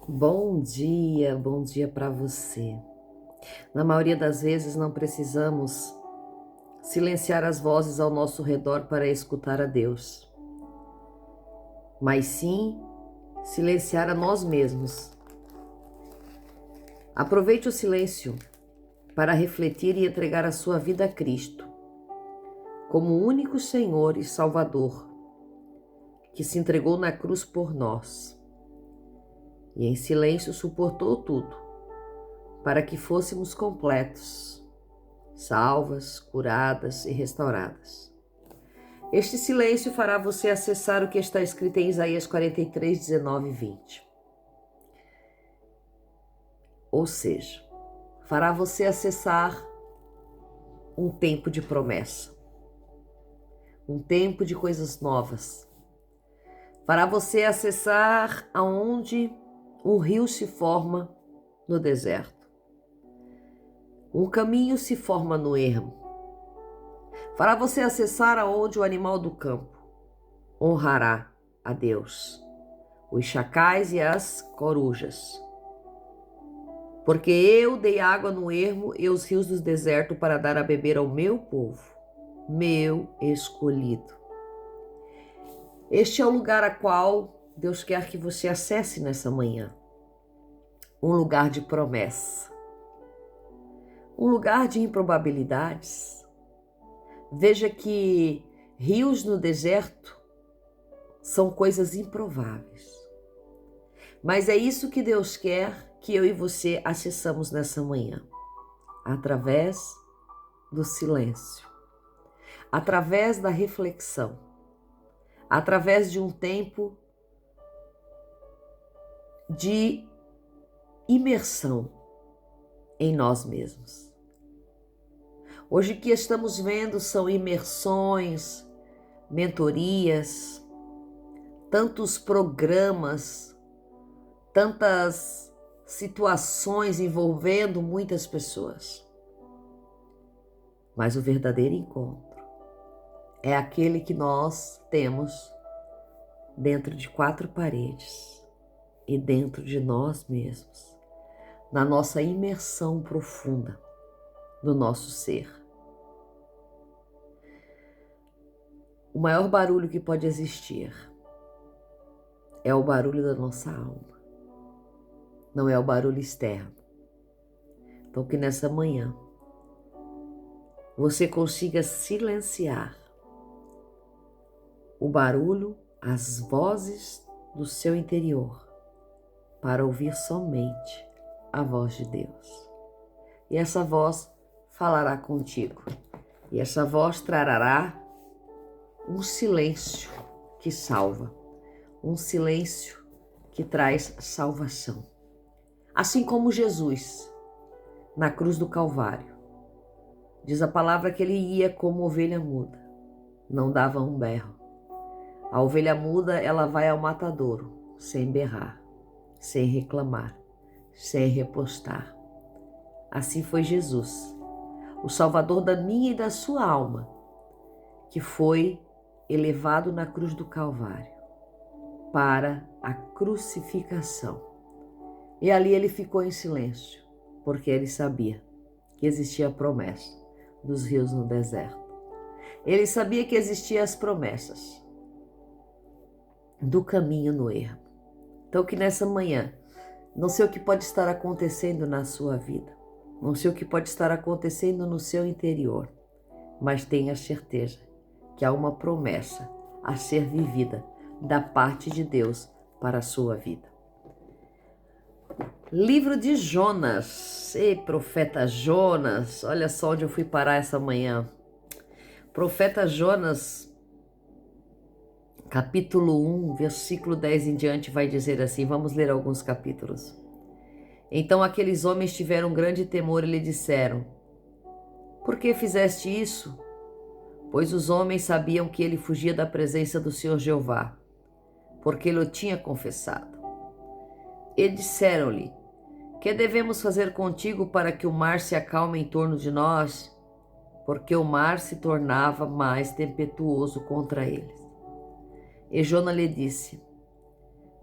Bom dia para você. Na maioria das vezes não precisamos silenciar as vozes ao nosso redor para escutar a Deus, mas sim silenciar a nós mesmos. Aproveite o silêncio para refletir e entregar a sua vida a Cristo, como o único Senhor e Salvador que se entregou na cruz por nós e em silêncio suportou tudo para que fôssemos completos, salvas, curadas e restauradas. Este silêncio fará você acessar o que está escrito em Isaías 43, 19 e 20. Ou seja, fará você acessar um tempo de promessa, um tempo de coisas novas. Fará você acessar aonde um rio se forma no deserto. Um caminho se forma no ermo. Fará você acessar aonde o animal do campo honrará a Deus, os chacais e as corujas. Porque eu dei água no ermo e os rios do deserto para dar a beber ao meu povo, meu escolhido. Este é o lugar a qual Deus quer que você acesse nessa manhã. Um lugar de promessa. Um lugar de improbabilidades. Veja que rios no deserto são coisas improváveis. Mas é isso que Deus quer que eu e você acessamos nessa manhã. Através do silêncio. Através da reflexão. Através de um tempo de imersão em nós mesmos. Hoje o que estamos vendo são imersões, mentorias, tantos programas, tantas situações envolvendo muitas pessoas. Mas o verdadeiro encontro é aquele que nós temos dentro de quatro paredes e dentro de nós mesmos, na nossa imersão profunda do nosso ser. O maior barulho que pode existir é o barulho da nossa alma, não é o barulho externo. Então que nessa manhã você consiga silenciar o barulho, as vozes do seu interior, para ouvir somente a voz de Deus. E essa voz falará contigo. E essa voz trará um silêncio que salva, um silêncio que traz salvação. Assim como Jesus, na cruz do Calvário, diz a palavra que ele ia como ovelha muda, não dava um berro. A ovelha muda, ela vai ao matadouro, sem berrar, sem reclamar, sem repostar. Assim foi Jesus, o Salvador da minha e da sua alma, que foi elevado na cruz do Calvário para a crucificação. E ali ele ficou em silêncio, porque ele sabia que existia a promessa dos rios no deserto. Ele sabia que existiam as promessas do caminho no ermo. Então que nessa manhã, não sei o que pode estar acontecendo na sua vida, não sei o que pode estar acontecendo no seu interior, mas tenha certeza que há uma promessa a ser vivida da parte de Deus para a sua vida. Livro de Jonas. Ei, profeta Jonas, olha só onde eu fui parar essa manhã. Profeta Jonas, capítulo 1, versículo 10 em diante, vai dizer assim, vamos ler alguns capítulos. Então aqueles homens tiveram grande temor e lhe disseram: por que fizeste isso? Pois os homens sabiam que ele fugia da presença do Senhor Jeová, porque ele o tinha confessado. E disseram-lhe: que devemos fazer contigo para que o mar se acalme em torno de nós? Porque o mar se tornava mais tempestuoso contra eles. E Jonas lhe disse: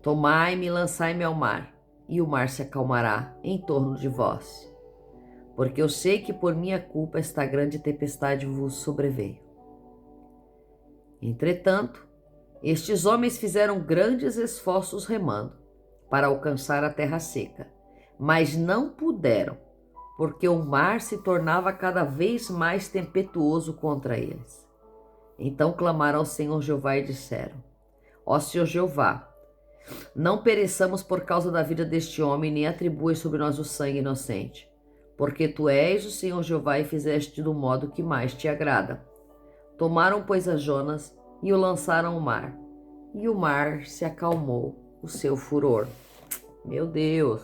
tomai-me e lançai-me ao mar, e o mar se acalmará em torno de vós. Porque eu sei que por minha culpa esta grande tempestade vos sobreveio. Entretanto, estes homens fizeram grandes esforços remando para alcançar a terra seca, mas não puderam, porque o mar se tornava cada vez mais tempestuoso contra eles. Então clamaram ao Senhor Jeová e disseram: Ó Senhor Jeová, não pereçamos por causa da vida deste homem, nem atribuas sobre nós o sangue inocente, porque tu és o Senhor Jeová e fizeste do modo que mais te agrada. Tomaram, pois, a Jonas e o lançaram ao mar, e o mar se acalmou o seu furor. Meu Deus!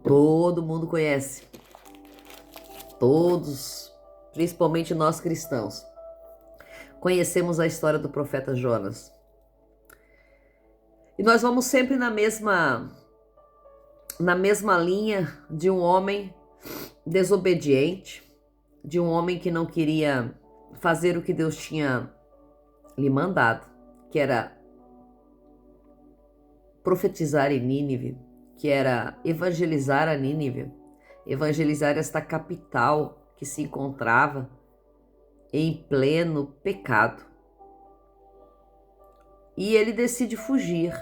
Todo mundo conhece. Todos, principalmente nós cristãos, conhecemos a história do profeta Jonas. E nós vamos sempre na mesma linha de um homem desobediente, de um homem que não queria fazer o que Deus tinha lhe mandado, que era profetizar em Nínive, que era evangelizar a Nínive, evangelizar esta capital que se encontrava em pleno pecado. E ele decide fugir.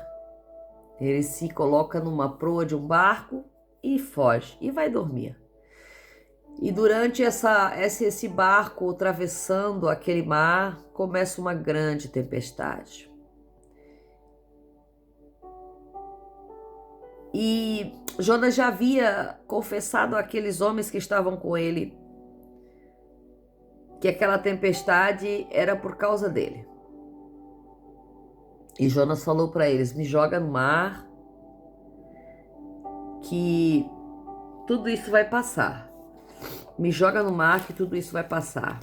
Ele se coloca numa proa de um barco e foge e vai dormir. E durante esse barco atravessando aquele mar, começa uma grande tempestade. E Jonas já havia confessado àqueles homens que estavam com ele que aquela tempestade era por causa dele. E Jonas falou para eles: me joga no mar, que tudo isso vai passar. Me joga no mar, que tudo isso vai passar.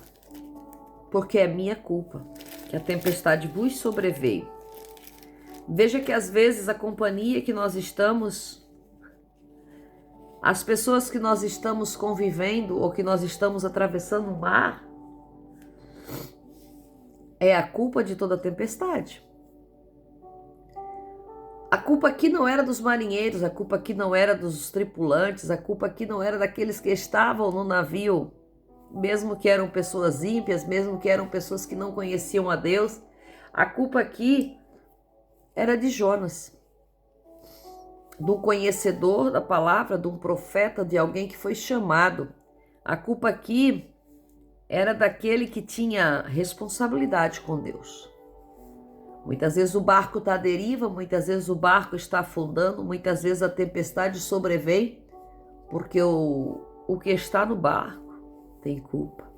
Porque é minha culpa que a tempestade vos sobreveio. Veja que às vezes a companhia que nós estamos, as pessoas que nós estamos convivendo ou que nós estamos atravessando o mar, é a culpa de toda a tempestade. A culpa aqui não era dos marinheiros, a culpa aqui não era dos tripulantes, a culpa aqui não era daqueles que estavam no navio, mesmo que eram pessoas ímpias, mesmo que eram pessoas que não conheciam a Deus. A culpa aqui era de Jonas, de um conhecedor da palavra, de um profeta, de alguém que foi chamado. A culpa aqui era daquele que tinha responsabilidade com Deus. Muitas vezes o barco está à deriva, muitas vezes o barco está afundando, muitas vezes a tempestade sobrevém, porque o que está no barco tem culpa.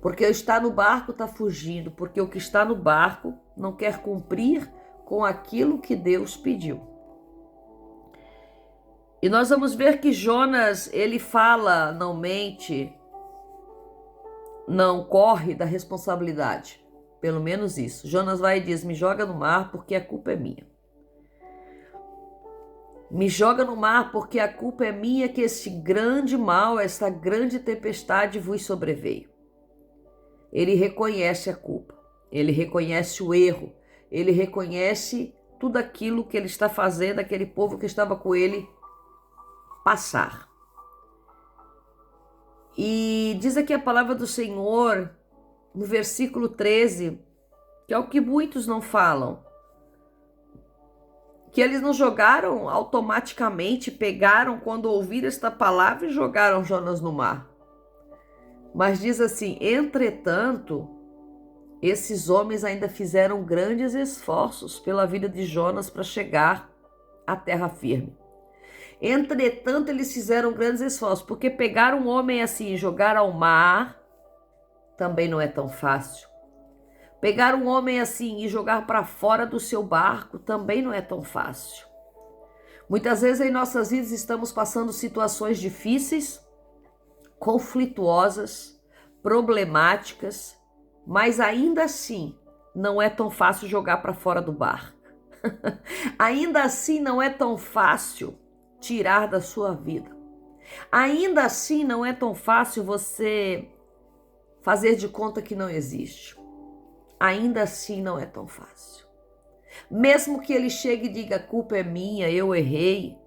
Porque o que está no barco está fugindo, porque o que está no barco não quer cumprir com aquilo que Deus pediu. E nós vamos ver que Jonas, ele fala, não mente, não corre da responsabilidade. Pelo menos isso. Jonas vai e diz: me joga no mar porque a culpa é minha. Me joga no mar porque a culpa é minha que este grande mal, esta grande tempestade vos sobreveio. Ele reconhece a culpa. Ele reconhece o erro. Ele reconhece tudo aquilo que ele está fazendo, aquele povo que estava com ele passar. E diz aqui a palavra do Senhor, no versículo 13, que é o que muitos não falam, que eles não jogaram automaticamente, pegaram quando ouviram esta palavra e jogaram Jonas no mar. Mas diz assim: entretanto, esses homens ainda fizeram grandes esforços pela vida de Jonas para chegar à terra firme. Entretanto, eles fizeram grandes esforços, porque pegar um homem assim e jogar ao mar também não é tão fácil. Pegar um homem assim e jogar para fora do seu barco também não é tão fácil. Muitas vezes em nossas vidas estamos passando situações difíceis, conflituosas, problemáticas, mas ainda assim não é tão fácil jogar para fora do barco. Ainda assim não é tão fácil tirar da sua vida. Ainda assim não é tão fácil você fazer de conta que não existe. Ainda assim não é tão fácil. Mesmo que ele chegue e diga: a culpa é minha, eu errei,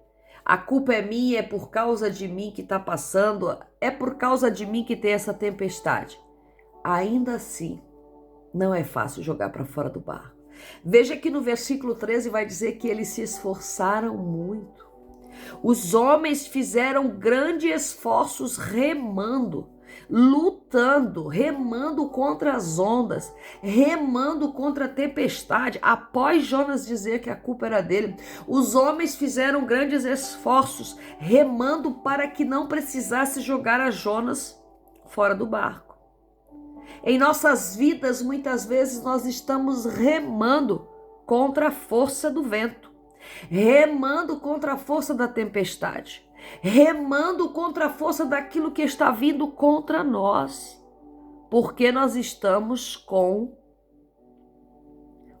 a culpa é minha, é por causa de mim que está passando, é por causa de mim que tem essa tempestade. Ainda assim, não é fácil jogar para fora do barco. Veja que no versículo 13 vai dizer que eles se esforçaram muito. Os homens fizeram grandes esforços remando, lutando, remando contra as ondas, remando contra a tempestade. Após Jonas dizer que a culpa era dele, os homens fizeram grandes esforços, remando para que não precisasse jogar a Jonas fora do barco. Em nossas vidas, muitas vezes nós estamos remando contra a força do vento, remando contra a força da tempestade, remando contra a força daquilo que está vindo contra nós, porque nós estamos com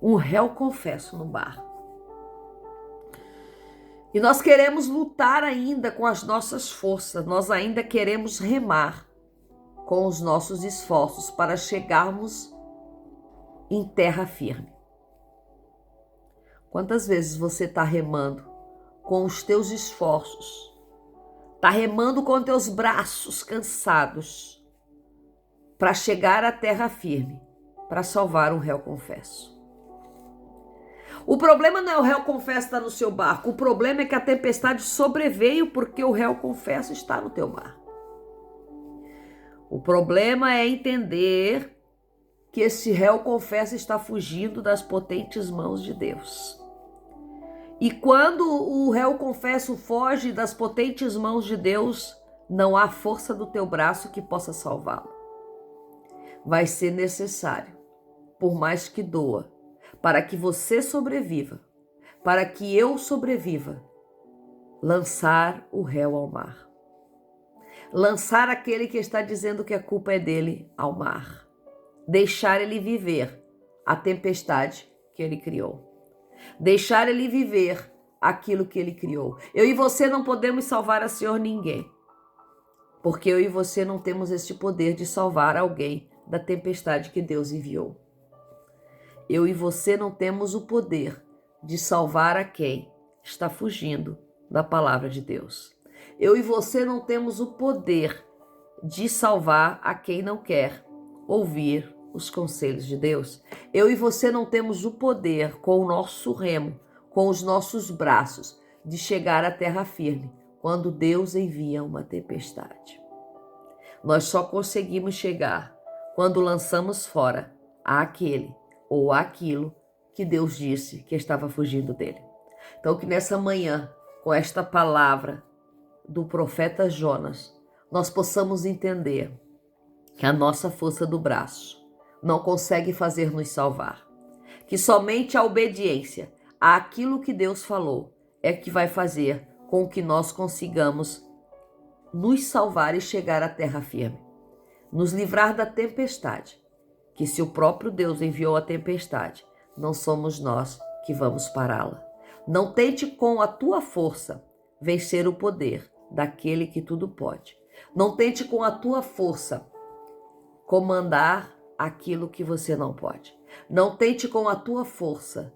um réu confesso no barco. E nós queremos lutar ainda com as nossas forças, nós ainda queremos remar com os nossos esforços para chegarmos em terra firme. Quantas vezes você está remando com os teus esforços, está remando com teus braços cansados para chegar à terra firme, para salvar um réu confesso? O problema não é o réu confesso estar no seu barco, o problema é que a tempestade sobreveio porque o réu confesso está no teu barco. O problema é entender que esse réu confesso está fugindo das potentes mãos de Deus. E quando o réu confesso foge das potentes mãos de Deus, não há força do teu braço que possa salvá-lo. Vai ser necessário, por mais que doa, para que você sobreviva, para que eu sobreviva, lançar o réu ao mar. Lançar aquele que está dizendo que a culpa é dele ao mar. Deixar ele viver a tempestade que ele criou. Deixar ele viver aquilo que ele criou. Eu e você não podemos salvar a Senhor ninguém, porque eu e você não temos esse poder de salvar alguém da tempestade que Deus enviou. Eu e você não temos o poder de salvar a quem está fugindo da palavra de Deus. Eu e você não temos o poder de salvar a quem não quer ouvir os conselhos de Deus. Eu e você não temos o poder, com o nosso remo, com os nossos braços, de chegar à terra firme quando Deus envia uma tempestade. Nós só conseguimos chegar quando lançamos fora aquele ou aquilo que Deus disse que estava fugindo dele. Então, que nessa manhã, com esta palavra do profeta Jonas, nós possamos entender que a nossa força do braço não consegue fazer nos salvar, que somente a obediência àquilo que Deus falou é que vai fazer com que nós consigamos nos salvar e chegar à terra firme, nos livrar da tempestade, que se o próprio Deus enviou a tempestade, não somos nós que vamos pará-la. Não tente com a tua força vencer o poder daquele que tudo pode. Não tente com a tua força comandar aquilo que você não pode. Não tente com a tua força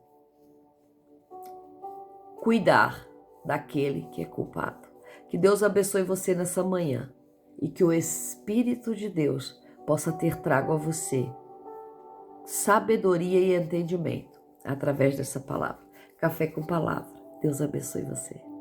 cuidar daquele que é culpado. Que Deus abençoe você nessa manhã e que o Espírito de Deus possa ter trago a você sabedoria e entendimento através dessa palavra. Café com Palavra. Deus abençoe você.